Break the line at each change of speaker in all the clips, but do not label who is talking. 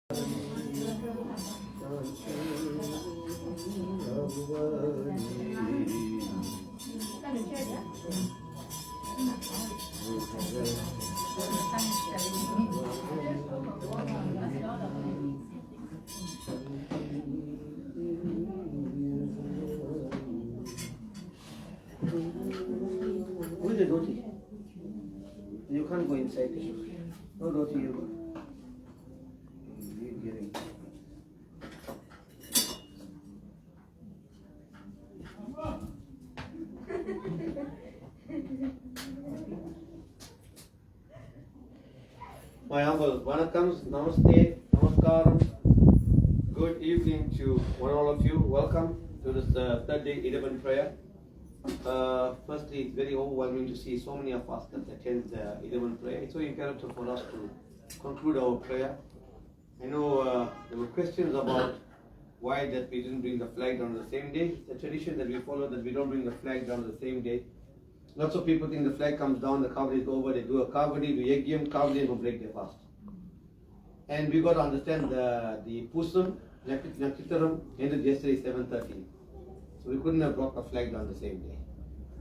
Who is the dhoti? You can't go inside the shop. No dhoti you go. My humble vanakkams, namaste, namaskaram. Good evening to one all of you. Welcome to this third day Iduman prayer. Firstly, it's very overwhelming to see so many of us that attend the Iduman prayer. It's so imperative for us to conclude our prayer. I know there were questions about why that we didn't bring the flag down the same day. It's a tradition that we follow that we don't bring the flag down the same day. Lots of people think the flag comes down, the Kavady is over, they do a Kavady, do Yagyam, Kavady, and go break their fast. And we got to understand the Poosam, Nadarajan ended yesterday 7:30. So we couldn't have brought the flag down the same day.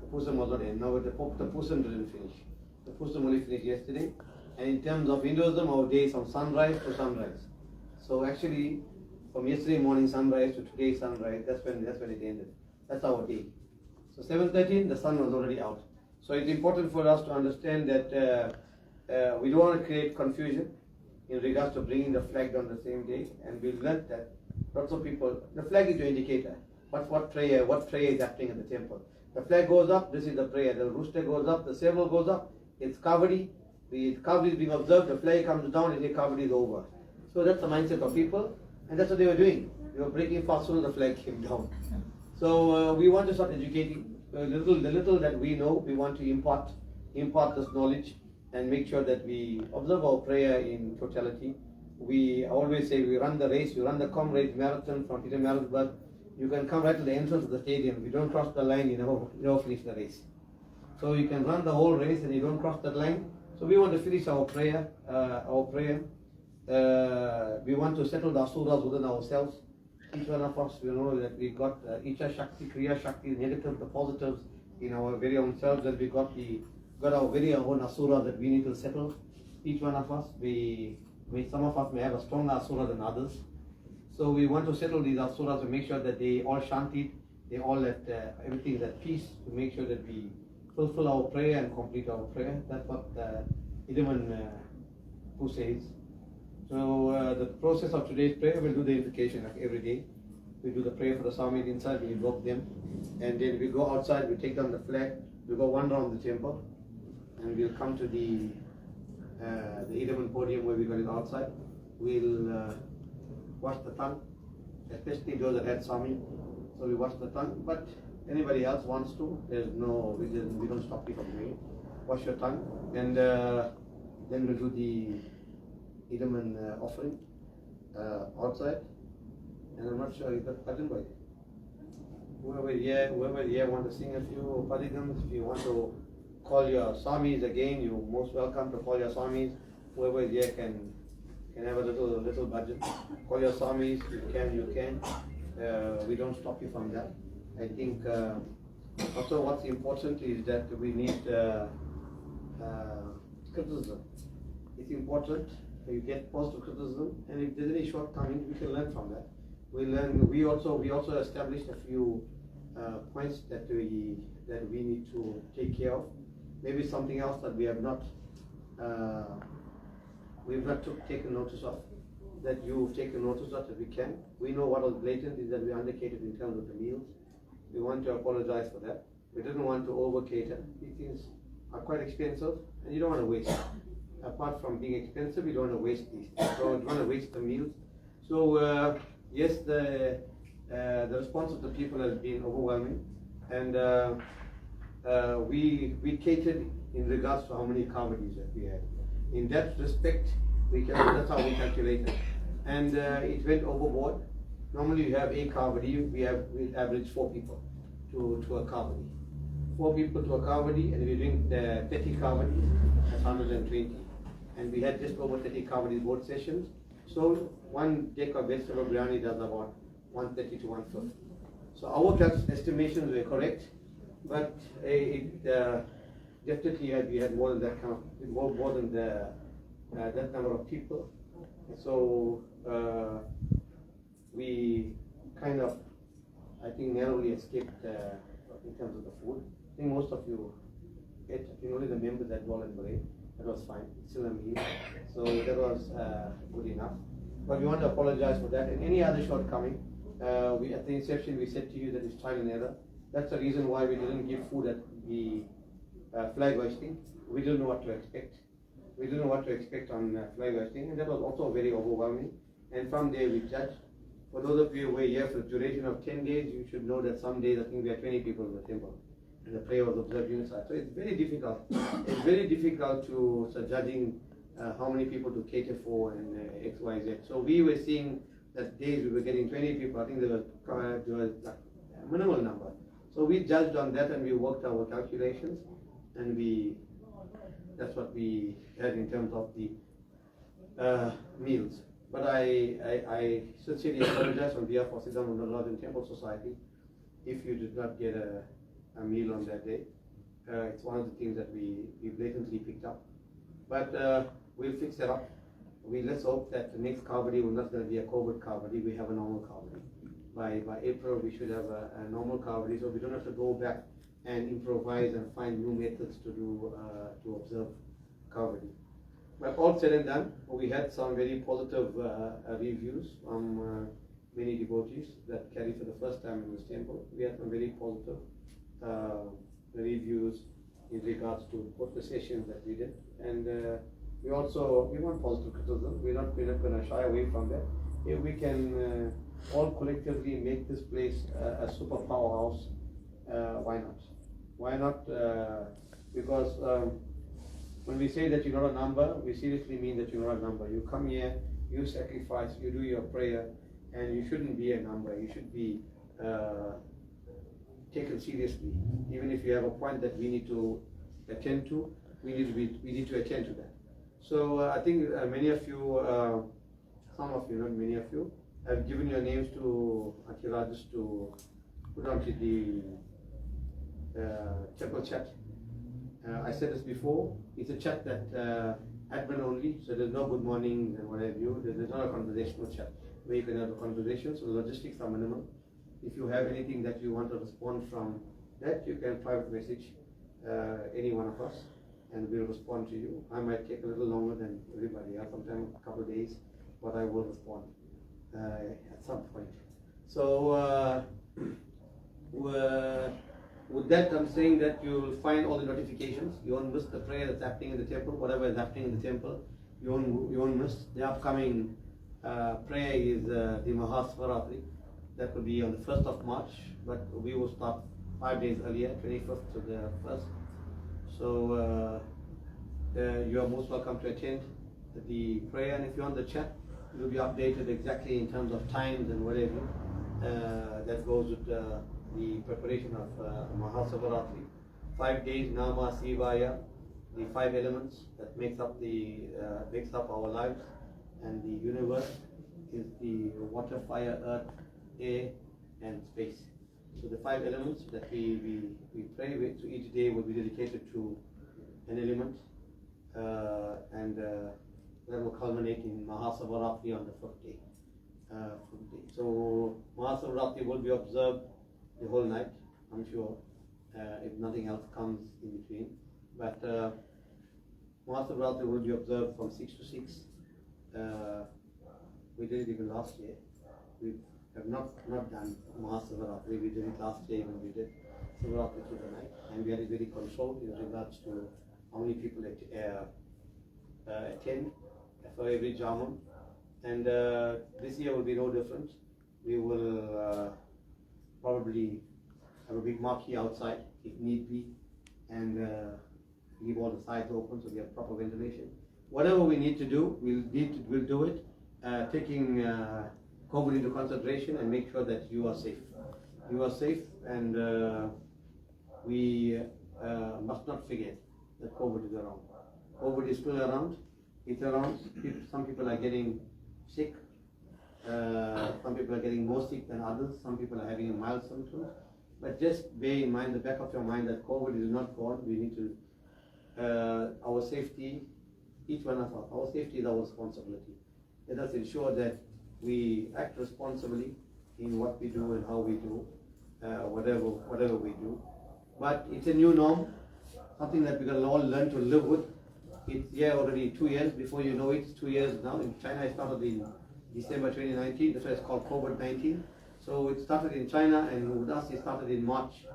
The Poosam was not in. Now the Poosam didn't finish. The Poosam only finished yesterday. And in terms of Hinduism, our day is from sunrise to sunrise. So actually, from yesterday morning sunrise to today sunrise, that's when it ended. That's our day. So 7:13, the sun was already out. So it's important for us to understand that we don't want to create confusion in regards to bringing the flag down the same day. And we learned that lots of people, the flag is your indicator. What prayer is happening at the temple. The flag goes up, this is the prayer. The rooster goes up, the symbol goes up, it's Kavady. The Kavady is being observed, the flag comes down, and the Kavady is over. So that's the mindset of people, and that's what they were doing. They were breaking fast soon the flag came down. So we want to start educating. The little that we know, we want to impart this knowledge and make sure that we observe our prayer in totality. We always say we run the race, we run the comrades marathon from Peter Marisburg. You can come right to the entrance of the stadium. If you don't cross the line, you don't finish the race. So you can run the whole race and you don't cross that line. So we want to finish our prayer. We want to settle the asuras within ourselves. Each one of us, we know that we got Icha Shakti, Kriya Shakti, negative, the positives in our very own selves, that we got our very own asura that we need to settle. Each one of us, some of us may have a stronger asura than others. So we want to settle these asuras to make sure that they all shanti, they all everything is at peace, to make sure that we fulfill our prayer and complete our prayer. That's what Iduman who says. So the process of today's prayer, we'll do the invocation like every day. We do the prayer for the Swamis inside, we invoke them. And then we go outside, we take down the flag, we go one round the temple, and we'll come to the Iduman podium where we got it outside. We'll wash the tongue, especially those that had Swami. So we wash the tongue, but anybody else wants to, we don't stop people from doing it. Wash your tongue, and then we'll do the Iduman offering outside, and I'm not sure you got Padin by. Whoever here want to sing a few Padigams, if you want to call your Swamis again, you're most welcome to call your Swamis. Whoever is here can have a little budget. Call your Swamis, you can. We don't stop you from that. I think also what's important is that we need criticism. It's important. You get positive criticism, and if there's any shortcomings, we can learn from that. We also established a few points that we need to take care of. Maybe something else that we have not taken notice of, that you've taken notice of, that we can. We know what was blatant is that we undercatered in terms of the meals. We want to apologize for that. We didn't want to over cater. These things are quite expensive, and you don't want to waste. Apart from being expensive, you don't want to waste these. So you don't want to waste the meals. So yes, the response of the people has been overwhelming, and we catered in regards to how many Kavadis that we had. In that respect, that's how we calculated, and it went overboard. Normally you have a Kavadi, we average 4 people to a Kavadi. 4 people to a Kavadi, and we drink 30 Kavadi, that's 120. And we had just over 30 Kavadi board sessions. So one deck of vegetable biryani does about 130 to 150. So our estimations were correct, but definitely we had more than that kind of more than that number of people. So we kind of, I think, narrowly escaped in terms of the food. I think most of you ate. I think only the members that dwell in Bray. That was fine. Still a meal, so that was good enough. But we want to apologize for that and any other shortcoming. We at the inception we said to you that it's trial and error. That's the reason why we didn't give food at the flag hoisting. We didn't know what to expect. We didn't know what to expect on flag hoisting, and that was also very overwhelming. And from there we judged. For those of you who were here for the duration of 10 days, you should know that some days I think we had 20 people in the temple. And the prayer was observed unified. So it's very difficult. It's very difficult to start judging how many people to cater for and X, Y, Z. So we were seeing that days we were getting 20 people. I think there was like a minimal number. So we judged on that and we worked our calculations, and that's what we had in terms of the meals. But I sincerely apologize on behalf of Sithambaram Nadarajan Temple Society if you did not get a meal on that day. It's one of the things that we blatantly picked up. But we'll fix that up. Let's hope that the next Kavady will not going to be a COVID Kavady. We have a normal Kavady. By April, we should have a normal Kavady, so we don't have to go back and improvise and find new methods to do to observe Kavady. But all said and done, we had some very positive reviews from many devotees that carry for the first time in this temple. We had some very positive reviews in regards to both the sessions that we did, and we want positive criticism. We're not going to shy away from that. If we can all collectively make this place a super powerhouse, why not? Why not? Because when we say that you're not a number, we seriously mean that you're not a number. You come here, you sacrifice, you do your prayer, and you shouldn't be a number. You should be taken seriously. Even if you have a point that we need to attend to, we need to attend to that. So I think many of you, some of you, not many of you, have given your names to Akira just to put onto the temple chat. I said this before, it's a chat that admin only, so there's no good morning and what have you. There's not a conversational chat where you can have a conversation, so the logistics are minimal. If you have anything that you want to respond from that, you can private message any one of us and we'll respond to you. I might take a little longer than everybody else, sometimes a couple of days, but I will respond at some point. So with that, I'm saying that you'll find all the notifications. You won't miss the prayer that's happening in the temple. Whatever is happening in the temple, you won't miss. The upcoming prayer is the mahasavarathri. That will be on the 1st of March, but we will start 5 days earlier, 25th to the 1st. So you are most welcome to attend the prayer, and if you're on the chat, it will be updated exactly in terms of times and whatever that goes with the preparation of mahasavarathri. 5 days Nama Sivaya, the 5 elements that makes up our lives and the universe is the water, fire, earth, air, and space. So the 5 elements that we pray with, so each day will be dedicated to an element, and that will culminate in mahasavarathri on the 5th day. So mahasavarathri will be observed the whole night, I'm sure, if nothing else comes in between. But mahasavarathri will be observed from 6 to 6. We did it even last year. We have not done mahasavarathri. We did it last year when we did Savaratri through the night, and we had it very controlled in regards to how many people attend for every jamun. And this year will be no different. We will probably have a big marquee outside if need be, and leave all the sides open so we have proper ventilation. Whatever we need to do, we'll do it, taking COVID into consideration and make sure that you are safe. You are safe, and we must not forget that COVID is around. COVID is still around. It's around. Some people are getting sick. Some people are getting more sick than others. Some people are having mild symptoms. But just bear in mind, the back of your mind, that COVID is not gone. We need to, our safety, each one of us, our safety is our responsibility. Let us ensure that we act responsibly in what we do and how we do, whatever we do. But it's a new norm, something that we're going to all learn to live with. It's here already 2 years. Before you know it, it's 2 years now. In China, it started in December 2019. That's why it's called COVID-19. So it started in China, and with us, it started in March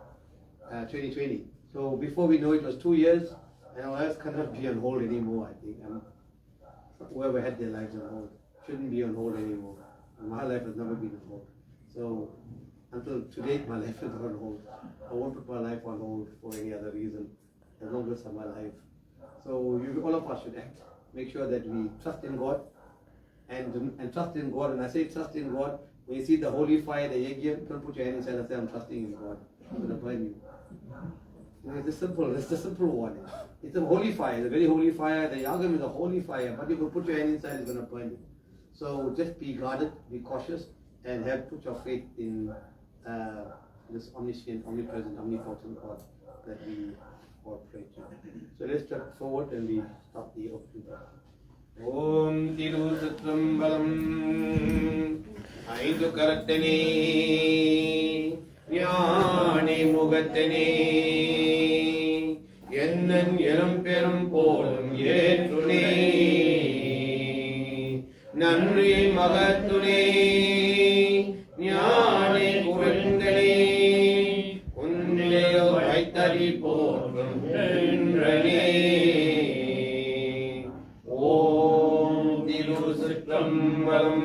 2020. So before we know it was 2 years, and our lives cannot be on hold anymore, I think. Whoever had their lives on hold shouldn't be on hold anymore. And my life has never been on hold. So until today, my life is on hold. I won't put my life on hold for any other reason, as long as I'm alive. So all of us should act. Make sure that we trust in God, and trust in God. And I say trust in God. When you see the holy fire, the yagya, don't put your hand inside and say, I'm trusting in God. I'm going to burn you. It's a simple one. It's a holy fire, it's a very holy fire. The yagam is a holy fire, but if you put your hand inside, it's going to burn you. So just be guarded, be cautious, and put your faith in this omniscient, omnipresent, omnipotent God that we all pray to. So let's step forward and we start the opening prayer. Om Tiru Sithambaram Aidu Karattane Nyani Mugattane Yennan Yeram Perum Polum Yetrune Nandri Magatune Nyani Kurindane Unleyo Vaitari Polum Endrane Om Tiru Sithambaram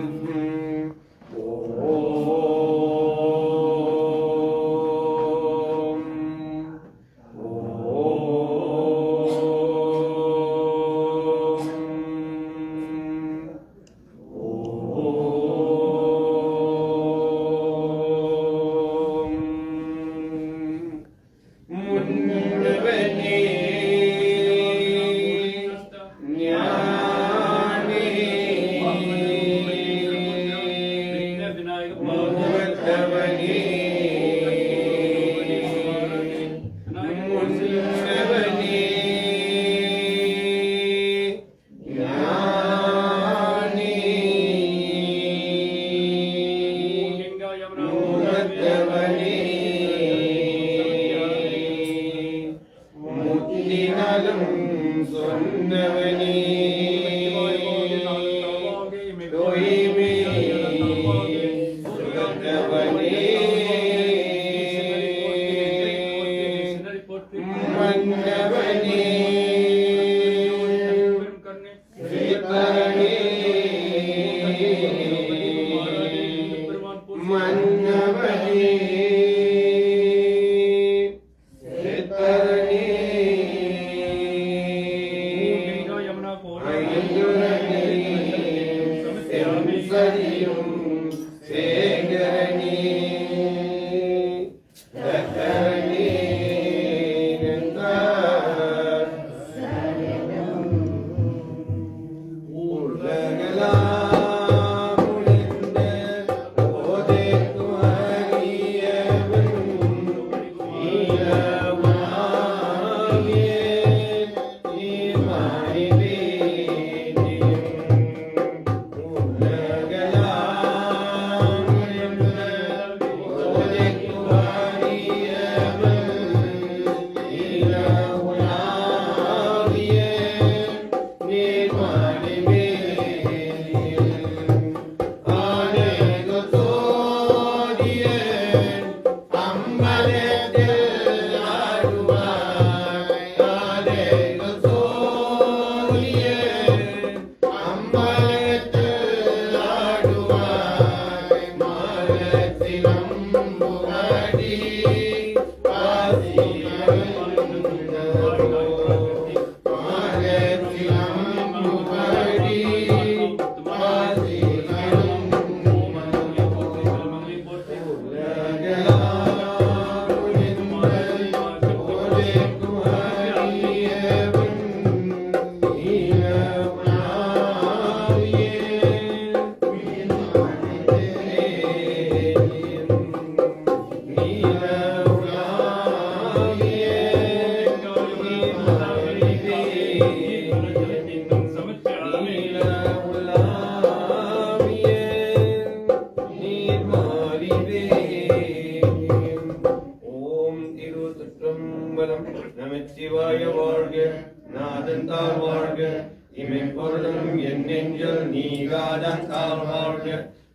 வாழ்க.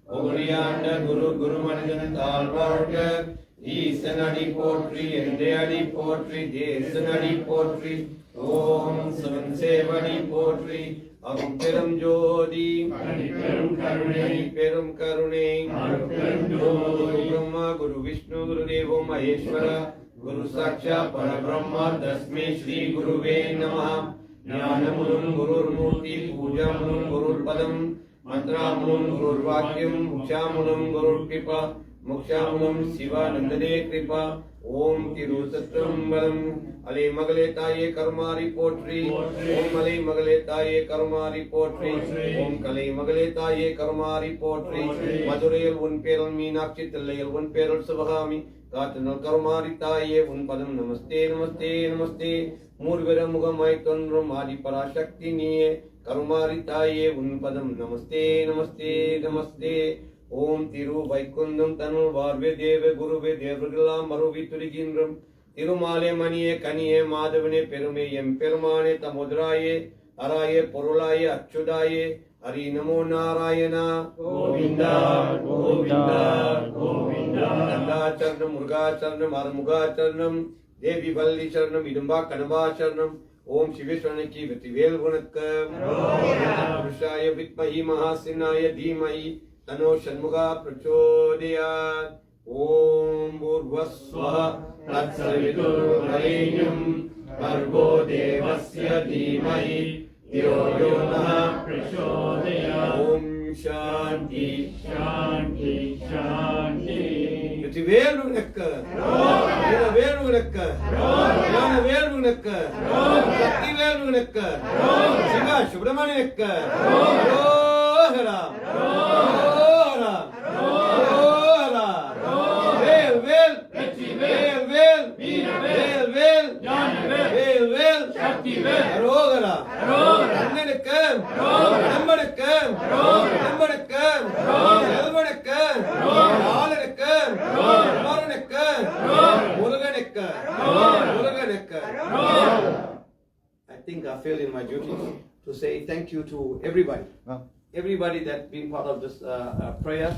புகழியாண்ட குரு குருமனிதன் தாழ் வாழ்க. ஈசனடி போற்றி என்றே அடி போற்றி தேசனடி போற்றி. ஓம் சிவன் சேவடி போற்றி. அரும் பெரும் ஜோதி பெரும் கருணை பிரம்மா குரு விஷ்ணு குரு தேவோ மகேஸ்வர குரு சாட்சா பரபிரம்மா தஸ்மை ஸ்ரீ குருவே நமः. ஞானமுனும் குருர்மூர்த்தி பூஜாமுனும் குருர்பதம் மந்த்ராமுனும் குருர்வாக்கியம் முக்ஷாமுனும் குருர்கிருபா முக்ஷாமுனும் சிவானந்தனே கிருபா. ஓம் திருசற்றம்பலம். அலை மகளே தாயே கருமாரி போற்றி. ஓம் அலை மகளே தாயே கருமாரி போற்றி. ஓம் கலை மகளே தாயே கருமாரி போற்றி. மதுரையில் உன் பேரல் மீனாட்சி, தில்லையில் உன் பேரல் சிவகாமி, காற்றினல் கருமாரி தாயே உன் பதம் நமஸ்தே நமஸ்தே நமஸ்தே. மூர்வர முகமாய் தோன்றும் ஆதி பராசக்தி நீயே கருமாரி தாயே உன் பதம் நமஸ்தே நமஸ்தே நமஸ்தே. ஓம் திரு வைகுந்தம் தனுள் வாழ்வே தேவ குருவே தேவர்களெல்லாம் மறுவி துரிகின்றும் திருமாலே மணியே கனியே மாதவனே பெருமை எம் பெருமானே தமுதராயே அராயே பொருளாயே அச்சுதாயே ஹரி நமோ நாராயணா. கோவிந்தா கோவிந்தா கோவிந்தா. கந்தாச்சரணம் முருகாச்சரணம் அருமுகாச்சரணம் தேவி வள்ளி சரணம் இடும்பா கணபா சரணம். ஓம் சிவேஸ்வரனுக்கு வெற்றிவேல் வணக்கம். புருஷாய வித்மஹி மகாசினாய தீமஹி தனோ ஷண்முகா பிரச்சோதயாத். ஓம் பூர்வஸ்வஹ தத்சவிதுர்வரேண்யம் பர்கோ தேவஸ்ய தீமஹி धियो यो नः प्रचोदयात्. ஓம் சாந்தி சாந்தி சாந்தி. வெற்றிவேல் உனக்கு, வீரவேல் உனக்கு, ஞானவேல் உனக்கு, சக்திவேல் உனக்கு, சிவா சுப்பிரமணியனுக்கு அரோகரா அரோகரா அரோகரா. வேல் வேல் வேல் வேல் வேல் வேல் வேல் வேல் சக்திவேல் அரோகரா. அண்ணனுக்கு நம்பனுக்கு நம்பனுக்கு செல்வனுக்கு ஆளனுக்கு குமாரனுக்கு முருகனுக்கு முருகனுக்கு. I think I feel in my duty to say thank you to everybody. Everybody that's been part of this prayer.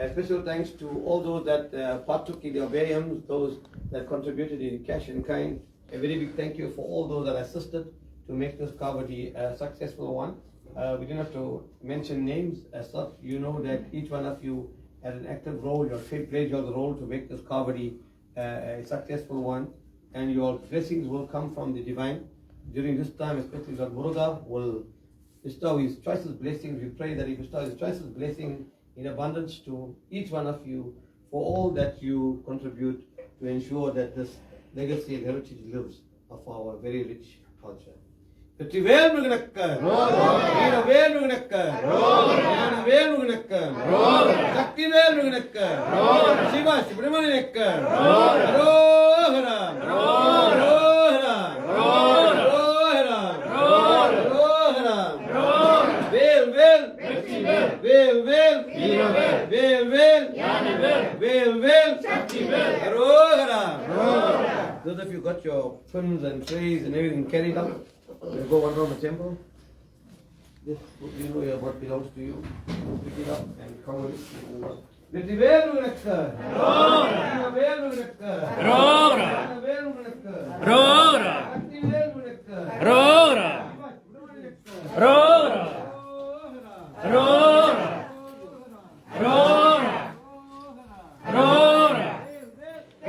A special thanks to all those that partook in the obedience, those that contributed in cash and kind. A very big thank you for all those that assisted to make this Kavady a successful one. We don't have to mention names as such. You know that each one of you had an active role. Your faith played your role to make this Kavady a successful one, and your blessings will come from the divine. During this time, especially Lord Muruga will bestow his choicest blessings. We pray that he bestows his choicest blessing in abundance to each one of you for all that you contribute to ensure that this legacy and heritage lives of our very rich culture. Vetrivel முருகனுக்கு, வீரவேல் முருகனுக்கு, ஞானவேல் முருகனுக்கு, சக்திவேல் முருகனுக்கு, சிவா சுப்பிரமணியனுக்கு அரோகரா அரோகரா அரோகரா அரோகரா. வேல் வேல் வேல் வேல் வேல் வேல் வேல் வேல் சக்திவேல் அரோகரா. Those of you got your pins and trays and everything carried up, we'll go one round the temple. This, you know what belongs to you. Pick it up and cover it. Vetrivel உனக்கு, வீரவேல் உனக்கு, ஞானவேல் உனக்கு, சக்திவேல் உனக்கு,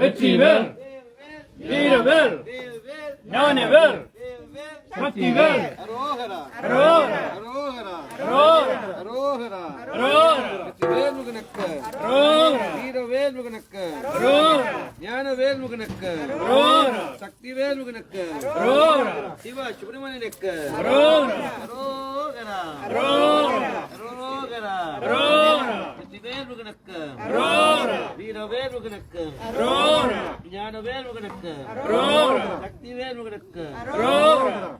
வெற்றிவேல் வீரவேல் ஞானவேல் சக்திவேல்
அரோகரா
அரோகரா
அரோகரா
அரோகரா
அரோகரா
அரோகரா.
வெற்றிவேல் முருகனுக்கு,
அரோகரா
வீரவேல் முருகனுக்கு,
அரோகரா
ஞானவேல் முருகனுக்கு,
அரோகரா
சக்திவேல் முருகனுக்கு,
அரோகரா
சிவா சுப்பிரமணியனுக்கு
அரோகரா
அரோகரா
அரோகரா
அரோகரா
அரோகரா.
வெற்றிவேல் முருகனுக்கு,
அரோகரா
வீரவேல் முருகனுக்கு,
அரோகரா
ஞானவேல் முருகனுக்கு,
அரோகரா
சக்திவேல் முருகனுக்கு
அரோகரா.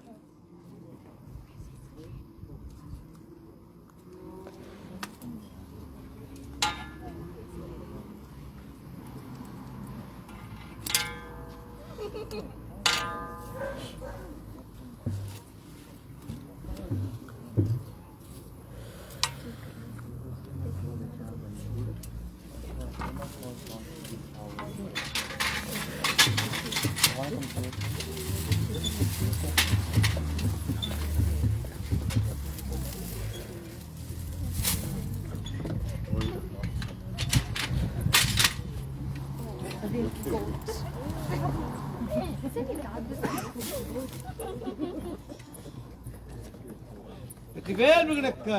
வெற்றிவேல் முருகனுக்கு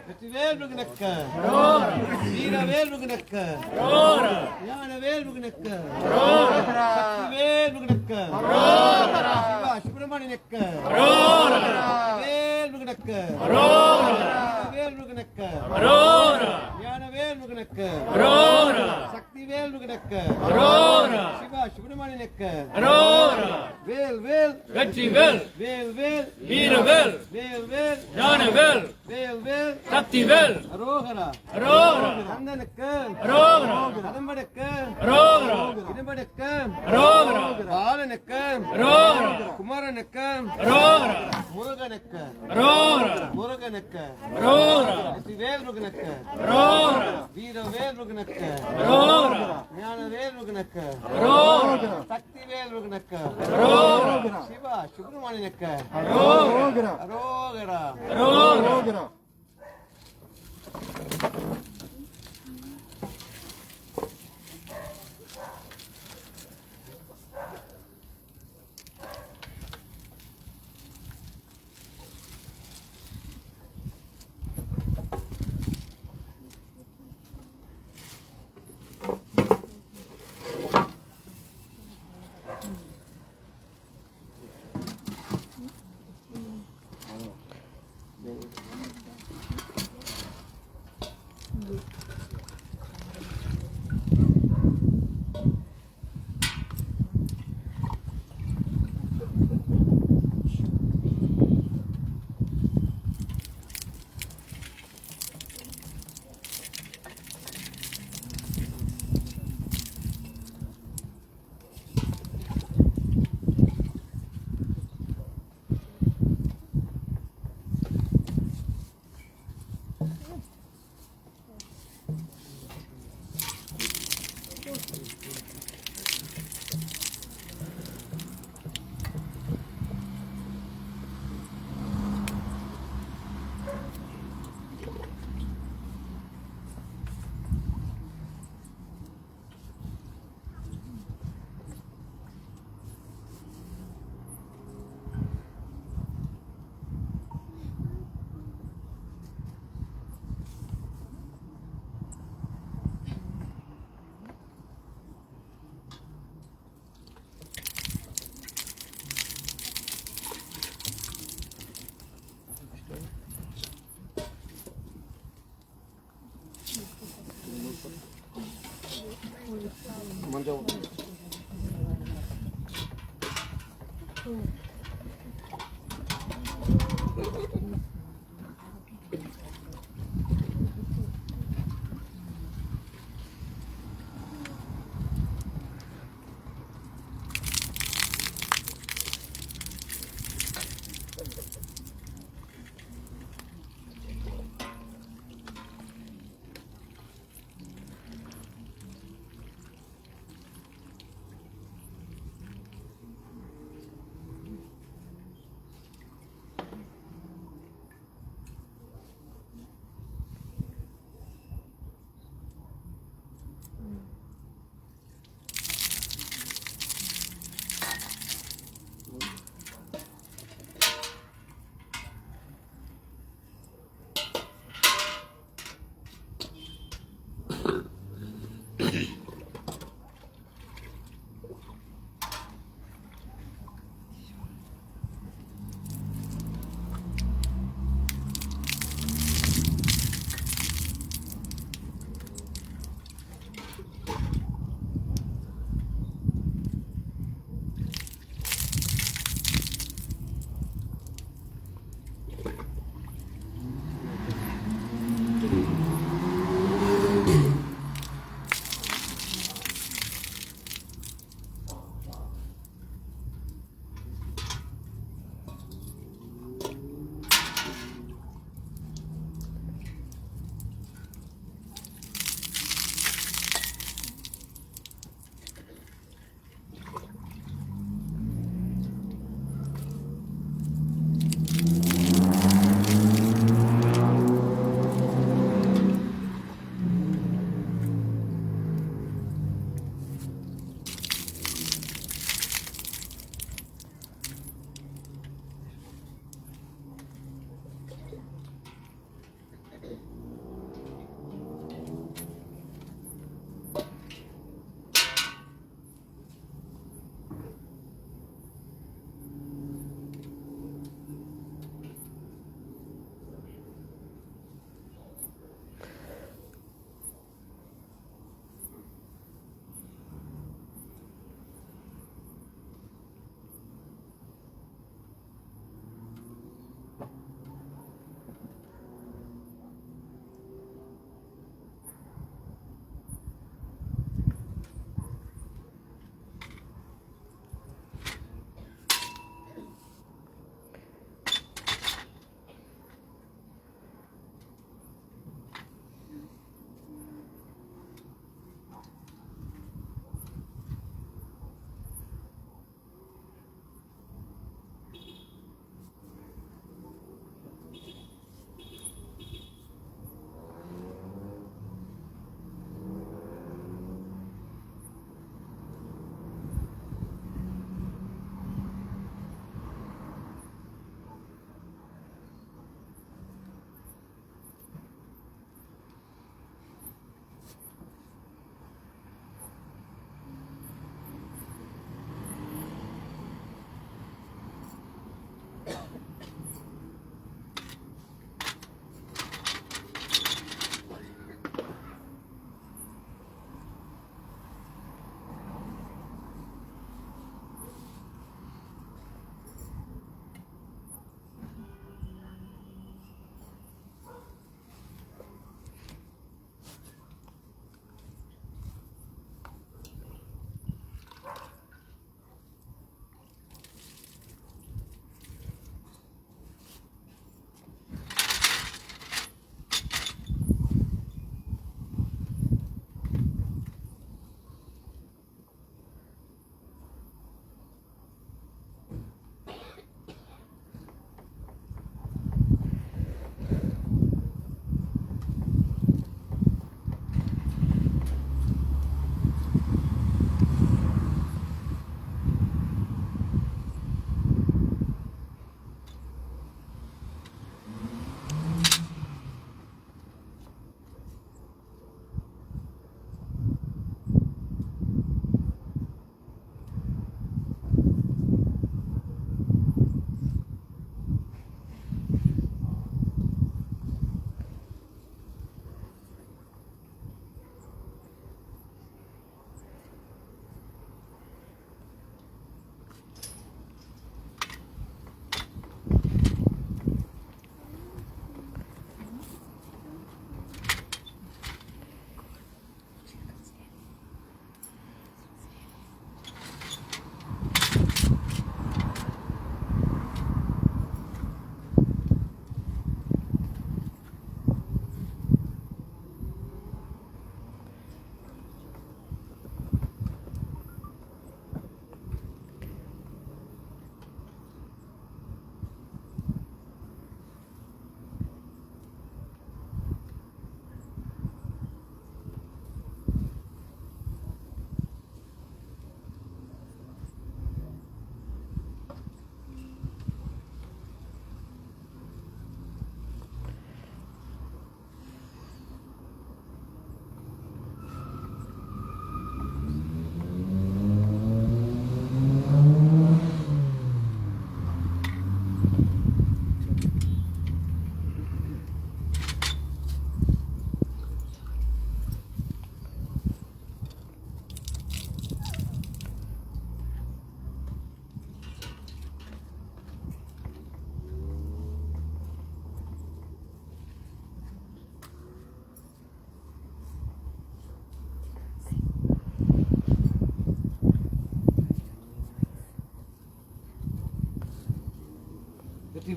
வெற்றிவேல் முருகனுக்கு வீரவேல் முருகனுக்கு ஞானவேல் முருகனுக்கு சக்திவேல் முருகனுக்கு சிவா சுப்பிரமணியனுக்கு வேல் முருகனுக்கு வேல் முருகனுக்கு ஞானவேல் முருகனுக்கு சக்திவேல் முருகனுக்கு சிவா சுப்பிரமணியனுக்கு வேல் வேல்
வெற்றிவேல்
வேல் வேல்
வீரவேல்
வேல் வேல்
ஞானவேல்
வேல் வேல்
சக்திவேல்
அரோகரா
அரோகரா
கந்தனுக்கு
அரோகரா
கடம்பனுக்கு
அரோகரா
இடும்பனுக்கு
அரோகரா
பாலனுக்கு
அரோகரா
குமாரனுக்கு
அரோகரா
முருகனுக்கு
அரோகரா
முருகனுக்கு
அரோகரா
வெற்றிவேல் முருகனுக்கு
அரோகரா
வீரவேல் முருகனுக்கு
அரோகரா
ஞானவேல் முருகனுக்கு
அரோகரா
சக்திவேல் முருகனுக்கு
அரோகரா
சிவா சுப்பிரமணியனுக்கு
அரோகரா
அரோகரா
அரோகரா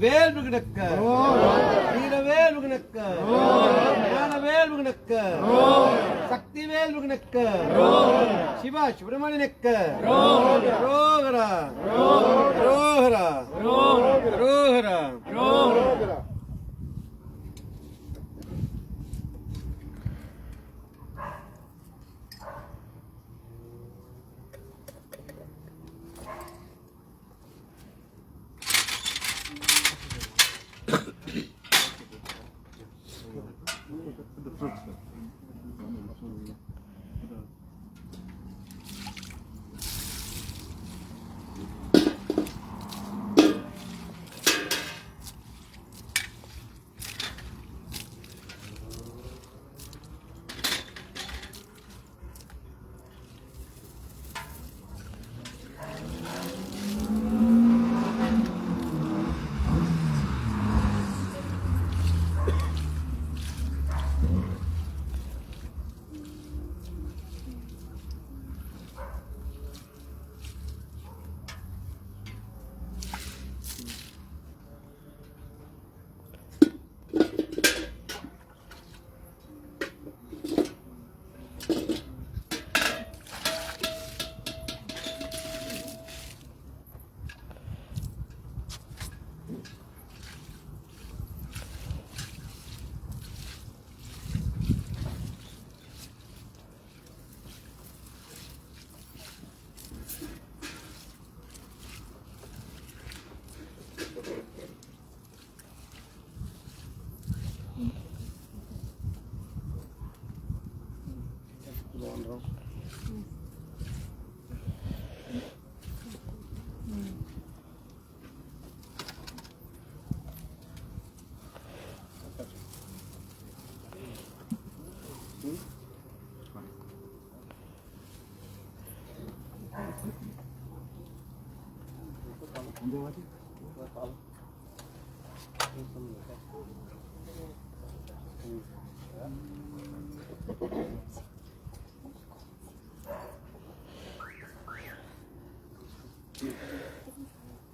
வெற்றிவேல் முருகனுக்கு வீரவேல் முருகனுக்கு ஞானவேல் முருகனுக்கு சக்திவேல் முருகனுக்கு Siva சுப்பிரமணியனுக்கு ரோகரா ரோகரா ரோகரா
ரோகரா.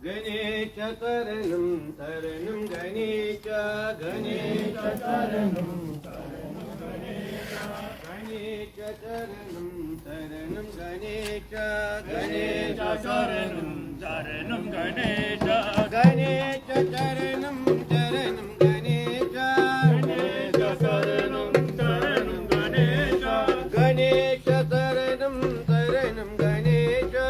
Ganesha taranam taranam Ganesha Ganesha taranam taranam Ganesha Ganesha taranam taranam Ganesha Ganesha taranam taranam Ganesha Ganesha taranam taranam Ganesha Ganesha taranam taranam Ganesha Ganesha taranam taranam Ganesha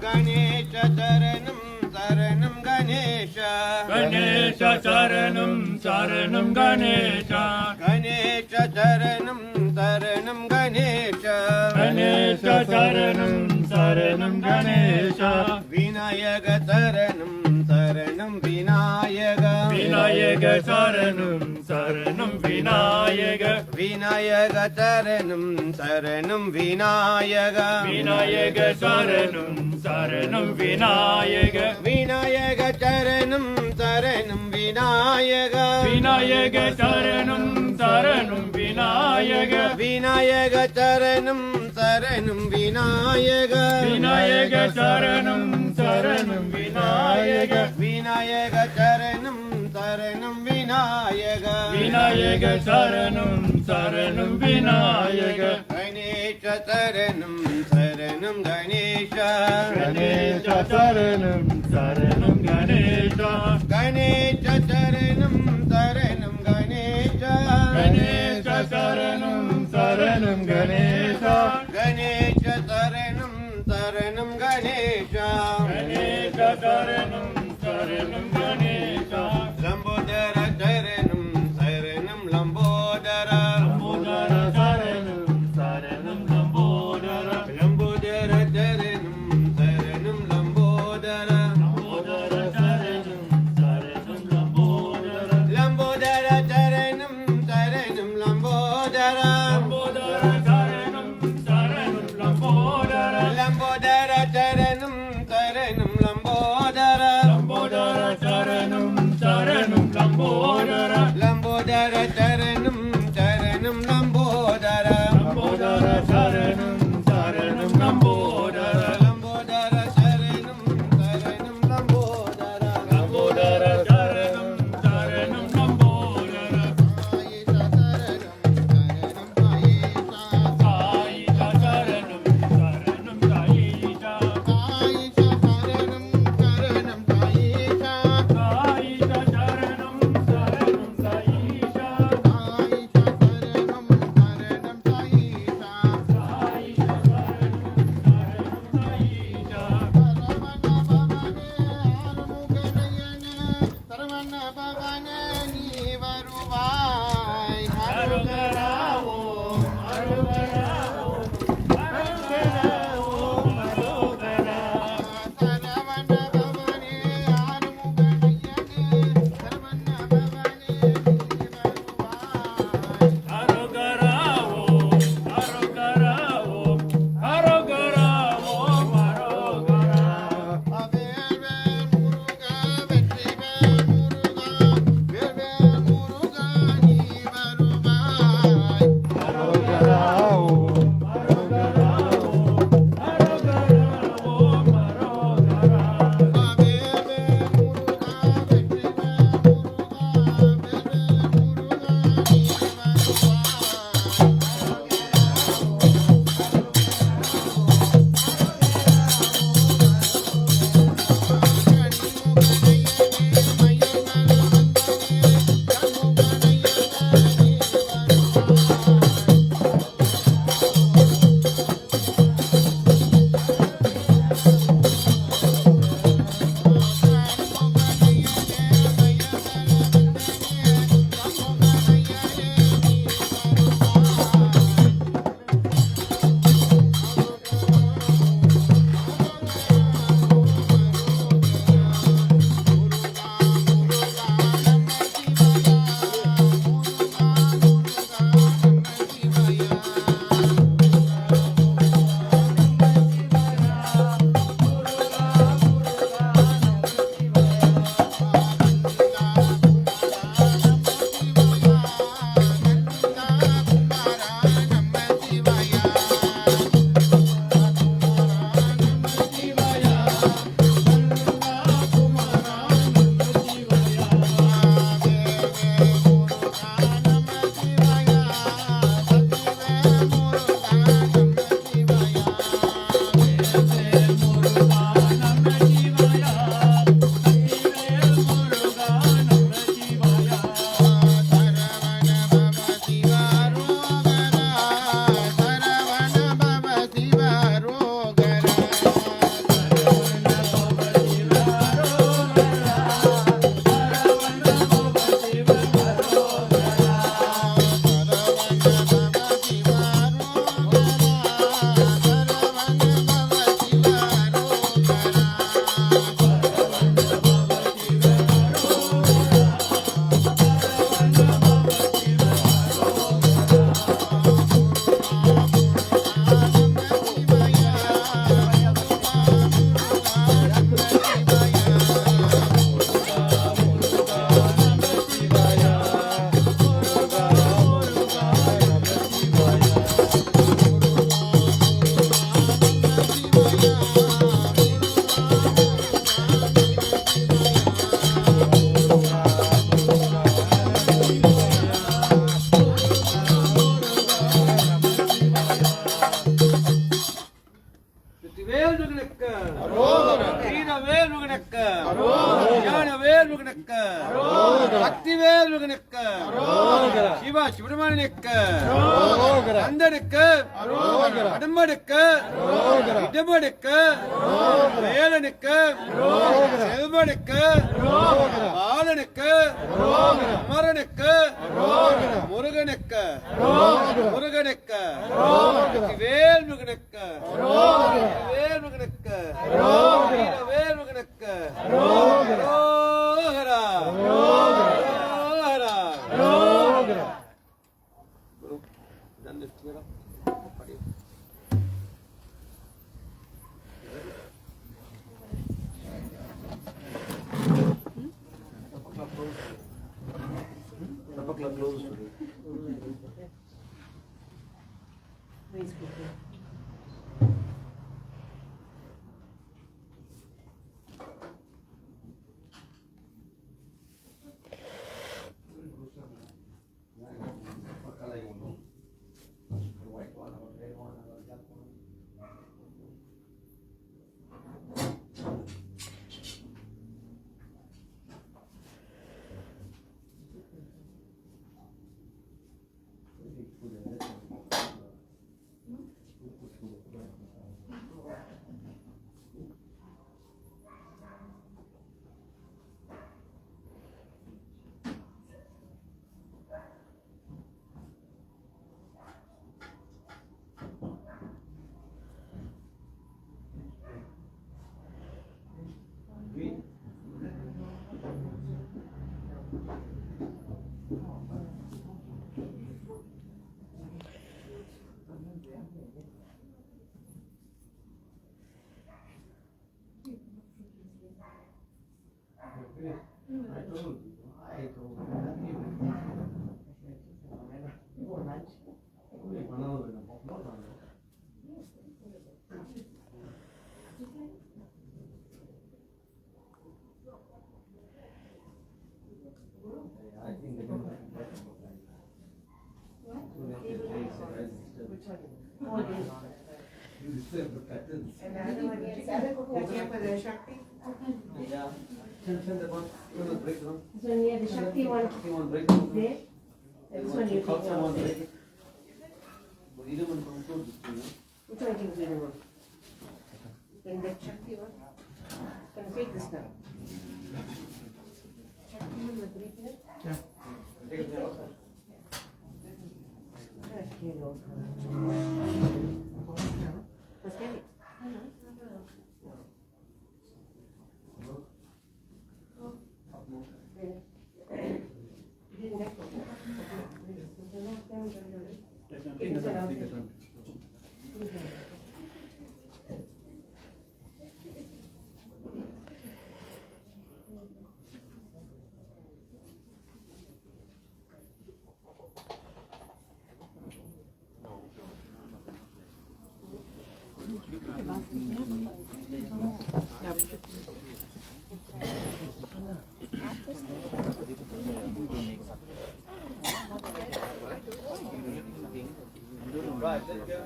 Ganesha taranam Ganesha Taranam Taranam Ganesha
Ganesha Taranam Taranam Ganesha
Ganesha Taranam Taranam Ganesha
Ganesha Taranam Taranam Ganesha
Vinayaga Taranam Taranam Vinayaga
Vinayaga Taranam Taranam Vinayaga
Vinayaga Taranam Taranam Vinayaga
Vinayaga Taranam Taranam Vinayaga
Vinayaga Taranam Taranam Vinayaga
Vinayaga Taranam Taranam Vinayaga
Vinayaga Taranam Taranam Vinayaga
Vinayaga Taranam Taranam Vinayaga
Vinayaga Taranam Taranam Vinayaga
Vinayaga Taranam Taranam Vinayaga
Ganesha Taranam Taranam Ganesha
Ganesha Taranam Taranam Ganesha
Ganesha Taranam Taranam Ganesha
Ganesha Taranam Taranam Ganesha
Ganesha Taranam Taranam Ganesha
Ganesha Taranam Taranam Ganesha
Lambodara Taranam Taranam Lambodara
Lambodara Taranam Taranam Lambodara
Lambodara Taranam Taranam Lambodara
Lambodara Taranam Taranam Lambodara
Lambodara Taranam Taranam Lambodara
Lambodara Taranam Taranam Lambodara
Lambodara Taranam Taranam Lambodara Vetrivel முருகனுக்கு சிவா சுப்பிரமணியனுக்கு கந்தனுக்கு கடம்பனுக்கு இடமனுக்கு வேலனுக்கு செல்வனுக்கு பாலனுக்கு அமரனுக்கு முருகனுக்கு முருகனுக்கு வேல் முருகனுக்கு வேல் முருகனுக்கு வேல் முருகனுக்கு ரோஹரா ரோஹரா Guru, done this together. Yeah. Send the one. You want to break the one?
So near the Shakti one
You want to break the one?
there. That's one you
Cut
take
someone
out.
break it. But Iduman concludes this thing,
Which one gives you the one? Can that Shakti one? Can take this now. Shakti one will break it.
Yeah. Take it there also.
Okay, Lord. Let's get it.
Right, let's go.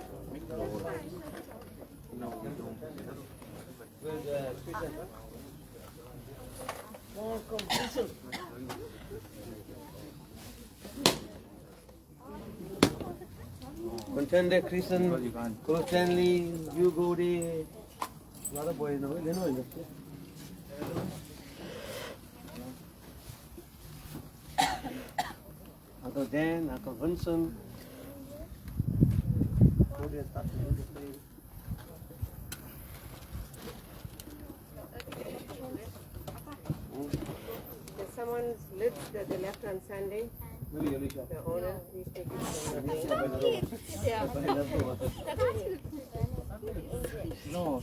Where's Christian? Contender Christian, Close Stanley, you go there. A lot of boys know, they know it. Uncle Dan, Uncle Vincent. Go there, start to do the play.
There's someone's lips that they left on Sunday.
Maybe Alicia.
The owner, please take it.
No.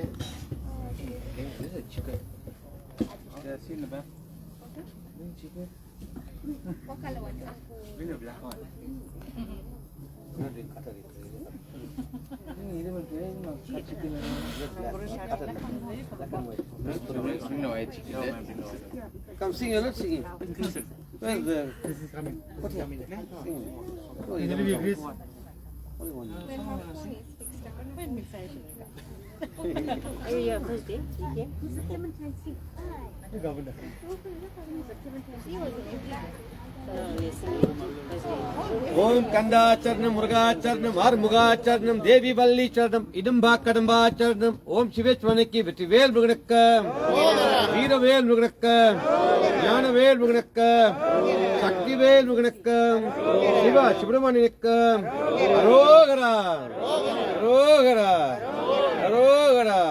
This is a chicken. Yeah, see in the back. Chicken.
What color one?
Bring a black one. Not the cutter. Come sing, you're not singing. Where's the?
Your first day? Yeah.
Om Kandacharanam, Murugacharanam, Armugacharanam, Devi Vallicharanam, Idamba Kadambacharanam, Om Shiveshwanaki, Vetivel Muganakam, Veeravel Muganakam, Jnanavel Muganakam, Shaktivel Muganakam, Shiva Subramaniakam, Arogara, Arogara, Arogara.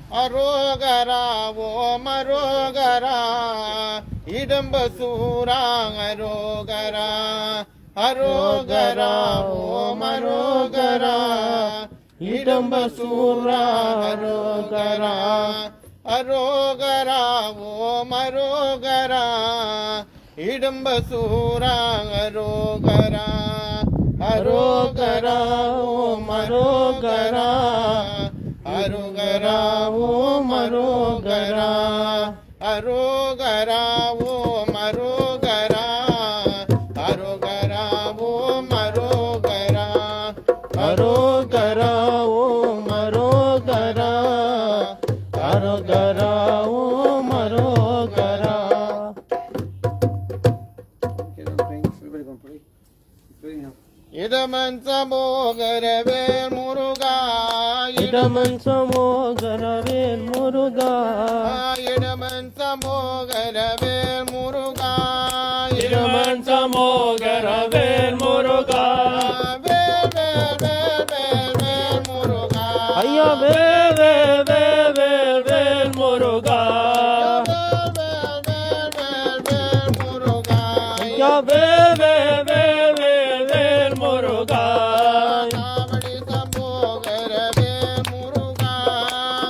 Arogara, Om Arogara, Idambasura, Arogara, Arogara, Om Arogara, Idambasura, Arogara, Arogara, Om Arogara, Idambasura, Arogara, Arogara, Om Arogara, Arogara, Om Arogara, Arogara, Om Arogara, Arogara, Om Arogara, Arogara, Om Arogara, Arogara, Om Arogara.
Okay, don't pray. Everybody gonna pray. Pray now.
Iduman Samogaravel Muruga,
Iduman Samogaravel Muruga,
Iduman Samogaravel Muruga,
Iduman Samogaravel Muruga,
Vel Muruga,
Ayya Vel
Muruga,
Muruga,
Ayya Vel
Muruga,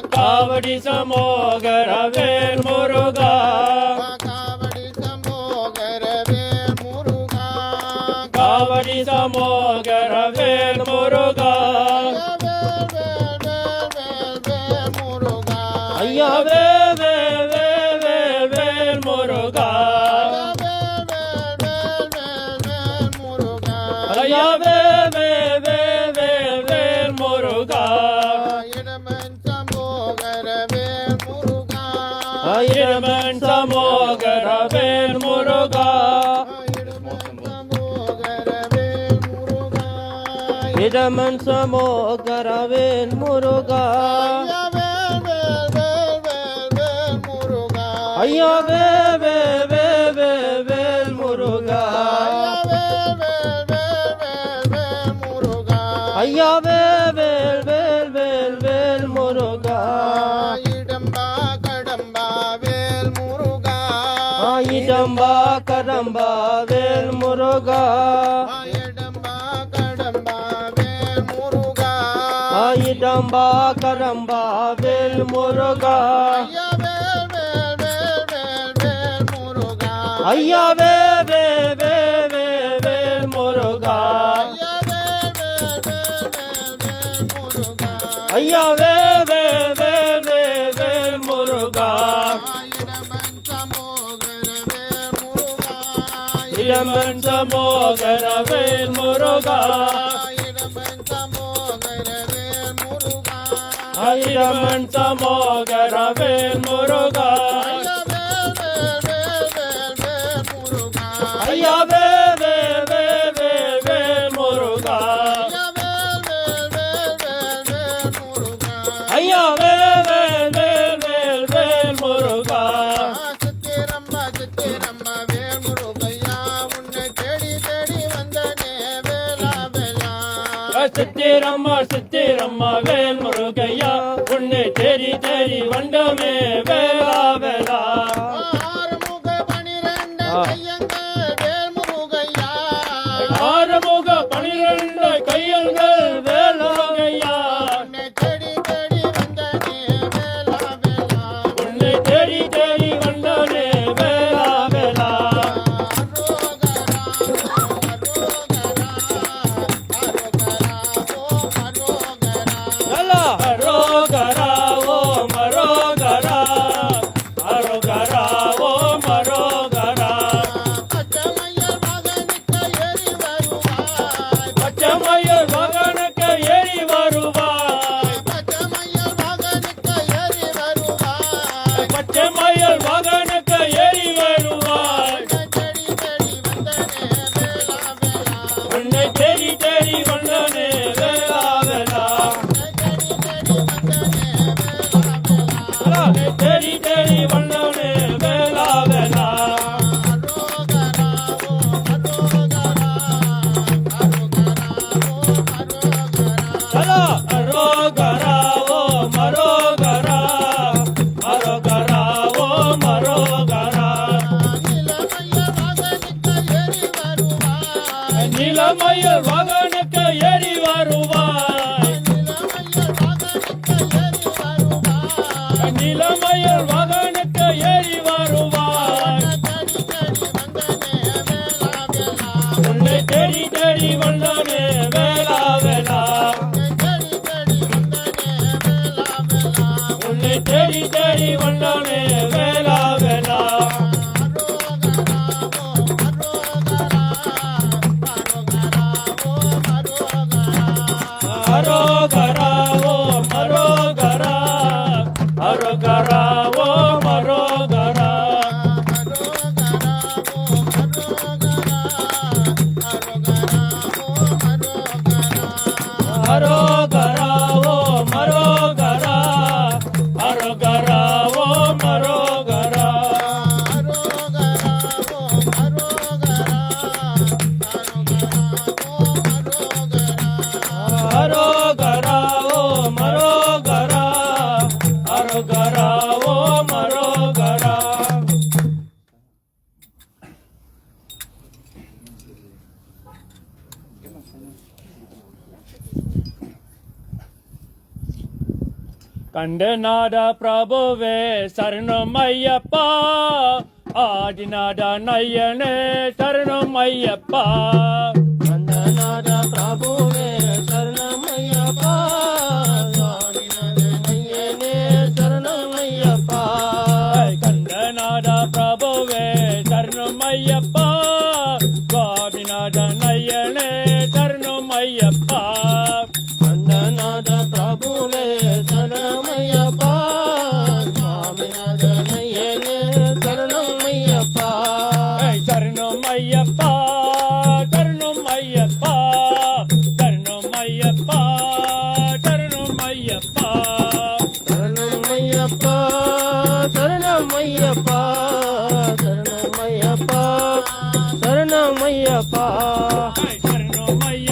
Kavady Samogaravel Muruga,
Kavady
Samogaravel Muruga,
Kavady Samogaravel Muruga,
Muruga,
Ayya
Vel Muruga, Ayya Vel Muruga,
Iduman Samogaravel Muruga,
Iduman Samogaravel Muruga, Ayya Vel Muruga, Ayya Vel Muruga, Idamba Kadamba Vel Muruga, Idamba Kadamba Vel Muruga, Ayya Vel Muruga, Ayya Vel Muruga, Iduman Samogaravel Muruga, Iduman Samogaravel Muruga, Ayya Vel Muruga, Ayya Vel Muruga, Sithambaram Vel Murugaya, Unne Teri Vandame Vela Vela.
Armuga Paniranda Kayanga
அரோகரா ஓம் அரோகரா அரோகரா ஓம் அரோகரா அரோகரா ஓம் அரோகரா அரோகரா ஓம் அரோகரா ಕಂಡನಾದ ಪ್ರಭುವೆ ಶರಣಮಯ್ಯಪ್ಪ ಆದಿನಾದ ನಯ್ಯನೆ ಶರಣಮಯ್ಯಪ್ಪ ಕಂಡನಾದ ಪ್ರಭುವೆ ಶರಣಮಯ್ಯಪ್ಪ ಆದಿನಾದ ನಯ್ಯನೆ ಶರಣಮಯ್ಯಪ್ಪ ಕಂಡನಾದ ಪ್ರಭುವೆ ಶರಣಮಯ್ಯಪ್ಪ ಸ್ವಾಮಿನಾದ ನಯ್ಯನೆ ಶರಣಮಯ್ಯಪ್ಪ ಕಂಡನಾದ ಪ್ರಭುವೆ ಶರಣಮಯ್ಯಪ್ಪ ಸ್ವಾಮಿನಾದ ನಯ್ಯನೆ ಶರಣಮಯ್ಯಪ್ಪ ಶರಣಮಯ್ಯಪ್ಪ ಶರಣಮಯ್ಯಪ್ಪ ಶರಣಮಯ್ಯಪ್ಪ ಶರಣಮಯ್ಯಪ್ಪ ಶರಣಮಯ್ಯಪ್ಪ ಶರಣಮಯ್ಯಪ್ಪ ಶರಣಮಯ್ಯಪ್ಪ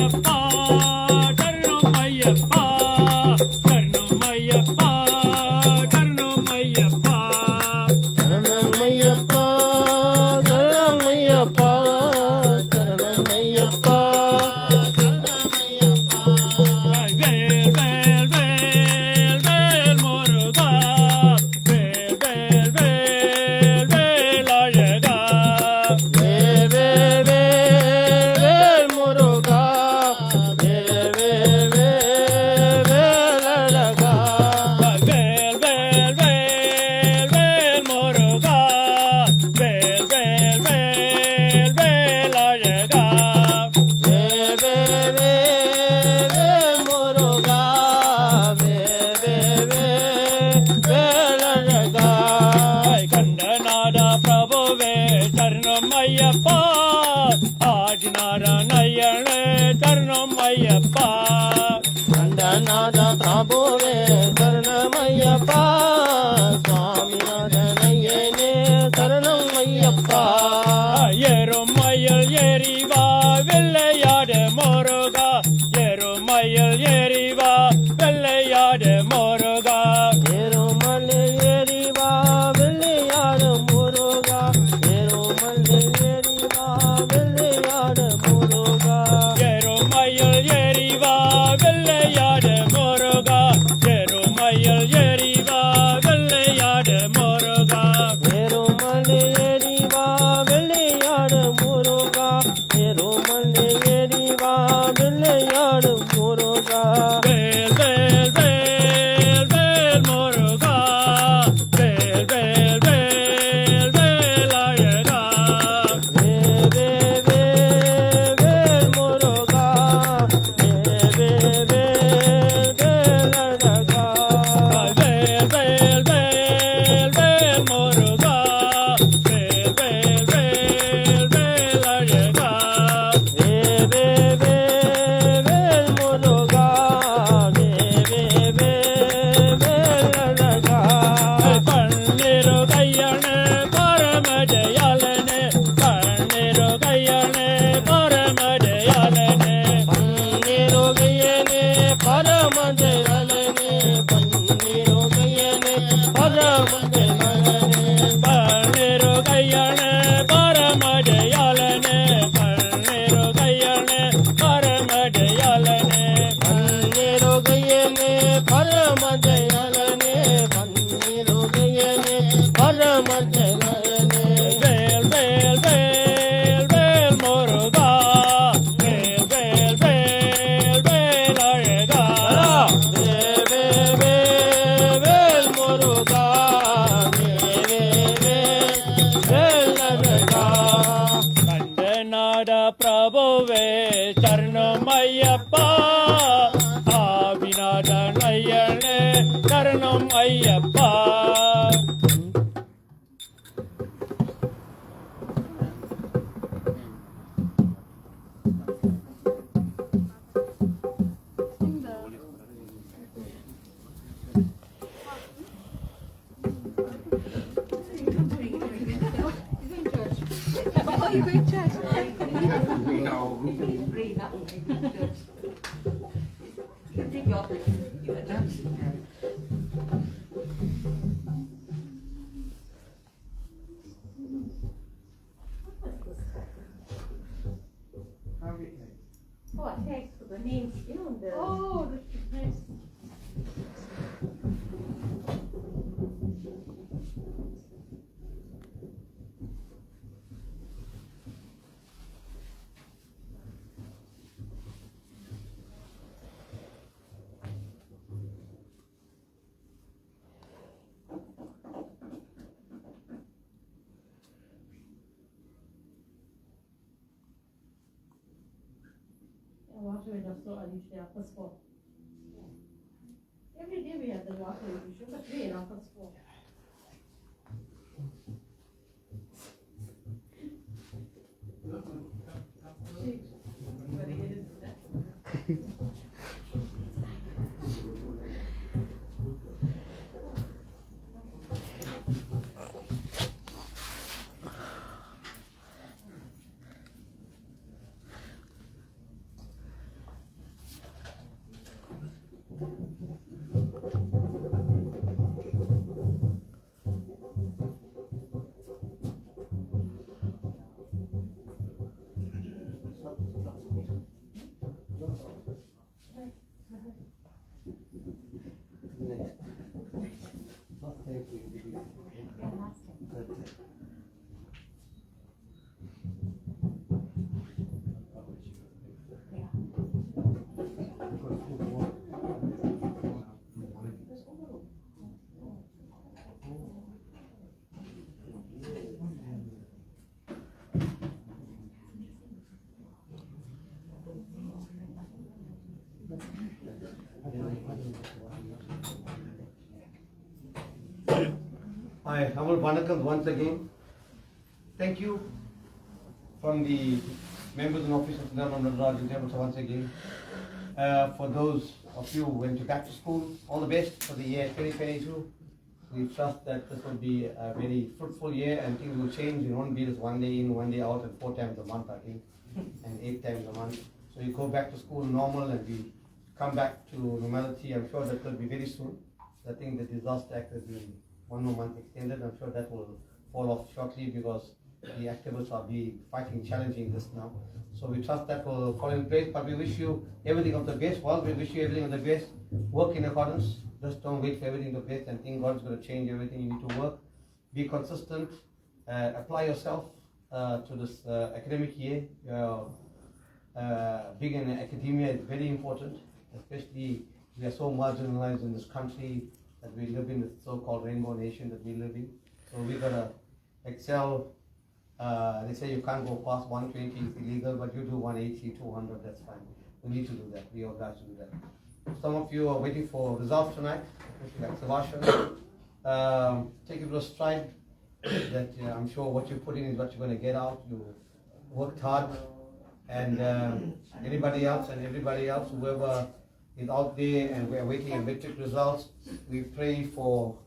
ಶರಣಮಯ್ಯಪ್ಪ ಕಂಡನಾದ ಪ್ರಭುವೆ ಶರಣಮಯ್ಯಪ್ಪ ಸ್ವಾಮಿನಾದ ನಯ್ಯನೆ ಶರಣಮಯ್ಯಪ್ಪ எருமையில் எரிவா வெள்ளையாடு முருகா எருமையில் எரிவா வெள்ளையாடு முருகா எருமையில் எரிவா வெள்ளையாடு முருகா எருமையில் எரிவா வெள்ளையாடு முருகா எருமையில் எரிவா வெள்ளையாடு முருகா எருமையில் எரிவா வெள்ளையாடு முருகா எருமையில் எரிவா வெள்ளையாடு முருகா எருமையில் எரிவா வெள்ளையாடு முருகா வேல் வேல் வேல் வேல் முருகா வேல் வேல் வேல் வேல் அழகா வேல் வேல் வேல் வேல் முருகா வேல் வேல் வேல் வேல் அழகா வேல் வேல் வேல் வேல் முருகா வேல் வேல் வேல் வேல் அழகா வேல் வேல் வேல் வேல் முருகா வேல் வேல் வேல் வேல் அழகா பன்னிரு கையனே பரமஜயாலனே பன்னிரு கையனே பரமஜயாலனே பன்னிரு கையனே பரமஜயாலனே பன்னிரு கையனே பரமஜயாலனே பன்னிரு கையனே பரமஜயாலனே பன்னிரு கையனே பரமஜயாலனே பன்னிரு கையனே பரமஜயாலனே பன்னிரு கையனே பரமஜயாலனே வேல் வேல் வேல் வேல் முருகா வேல் வேல் வேல் வேல் அழகா வேல் வேல் வேல் வேல் முருகா வேல் வேல் வேல் வேல் அழகா கண்டநாட பிரபுவே சரணமய்யப்பா ஆவிநாத நய்யனே சரணம் ஐயப்பா
இந்த
take your place. You adjust.
Oh, thanks for the names still on the.
Oh, that's nice.
Water in our store usually our first floor. Every day we have the water usually, but today in our first floor.
Hi, humble Vanakkam once again. Thank you from the members and officers of Sithambaram Nadarajan Temple once again. For those of you who went back to school, all the best for the year 2022. We trust that this will be a very fruitful year and things will change. It won't be just one day in, one day out and 4 times a month, I think, and 8 times a month. So you go back to school normal and we come back to normality. I'm sure that will be very soon. I think the disaster act has been 1 more month extended. I'm sure that will fall off shortly because the activists are fighting challenging this now. So we trust that will fall in place, but we wish you everything of the best. Well, we wish you everything of the best. Work in accordance. Just don't wait for everything to the best and think God's going to change everything. You need to work. Be consistent. Apply yourself to this academic year. Being in academia is very important, especially we are so marginalized in this country that we live in, the so-called rainbow nation that we live in. So we got to excel. They say you can't go past 120, it's illegal, but you do 180, 200, that's fine. We need to do that. We are guys to do that. Some of you are waiting for results tonight, especially like Sebastian. Take it with a stride that I'm sure what you put in is what you're going to get out. You worked hard, and anybody else and everybody else, whoever is out there and we're waiting at metric results, we pray for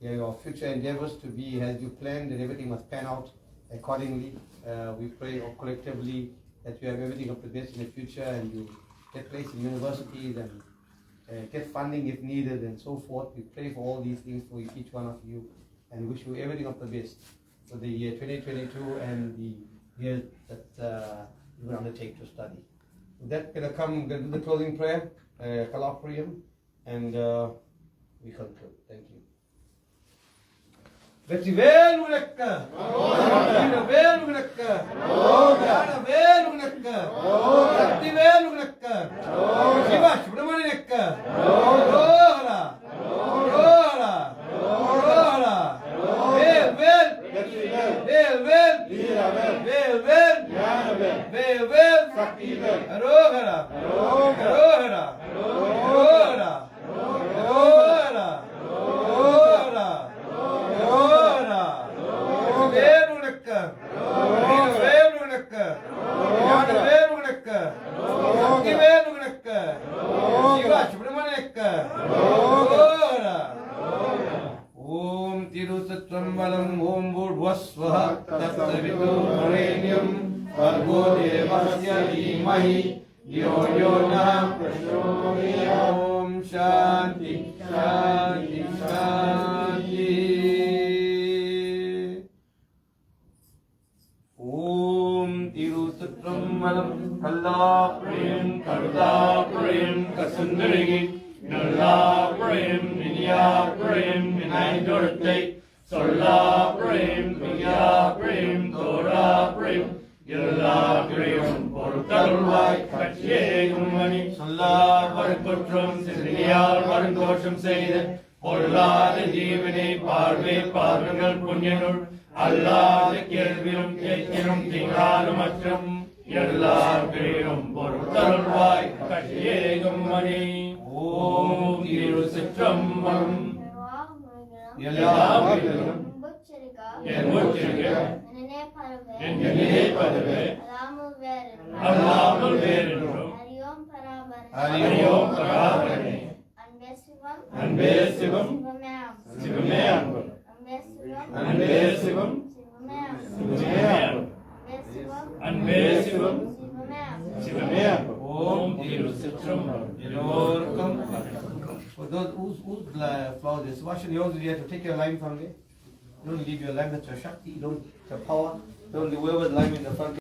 your future endeavors to be as you planned, and everything must pan out accordingly. We pray collectively that you have everything of the best in the future and you get placed in universities and get funding if needed and so forth. We pray for all these things for each one of you and wish you everything of the best for the year 2022 and the year that you will undertake to study. With that, going to do the closing prayer, Kalapriyam, and we conclude. Thank you. Vetrivel Munakka, Vetrivel Munakka, Vetrivel Munakka, Vetrivel Munakka, Shiva Subramaniakka, Rohara, Rohara, Rohara, Vel, Vel, Vel, Vel, Vel, Vel, Vel, Vel, Rohara, Rohara, Rohara, Rohara, Rohara. Om Tirusatrambalam Om Bhurvasvaha Tattavitu Bhargo Devasya Dhimahi Yo Yo Nah Prachodayam. Om
சுந்தரிகி நல்லா frame நியா பிரேம் விநாயகத்தை சொல்லா பிரேம் பிரியா பிரேம் தோரா பிரேம் எல்லா பிரேம் பொறுத்தருள்வாய் கட்சியேகும் மணி சொல்லா வருக்குற்றம் சிறியால் வருந்தோஷம் செய்து பொல்லாத ஜீவனை பார்வை பார்வங்கள் புண்ணியனுள் அல்லாத கேள்வியும் கேட்கினும் திங்காலும் மற்றும் எல்லாருக்கும் பொறுத்தருள்வாய் கட்சியேகும் மணி ஓம் திருச்சிற்றம்பலம் எல்லாம் என் நினைப்பதுவே அல்லாமல் வேறென்றும் அறியோம் பராபரனே அன்பே சிவம் சிவமே அன்பு அன்பே சிவம் சிவமே அன்பு அன்பே சிவம் சிவமே அன்பு ஓம் திருச்சிற்றம்பலம் எல்லோருக்கும்.
For those whose flower this, Subhashan, you also have to take your lime from there. You don't leave your lime, that's your Shakti, you don't, the power, don't leave whoever's lime in the front.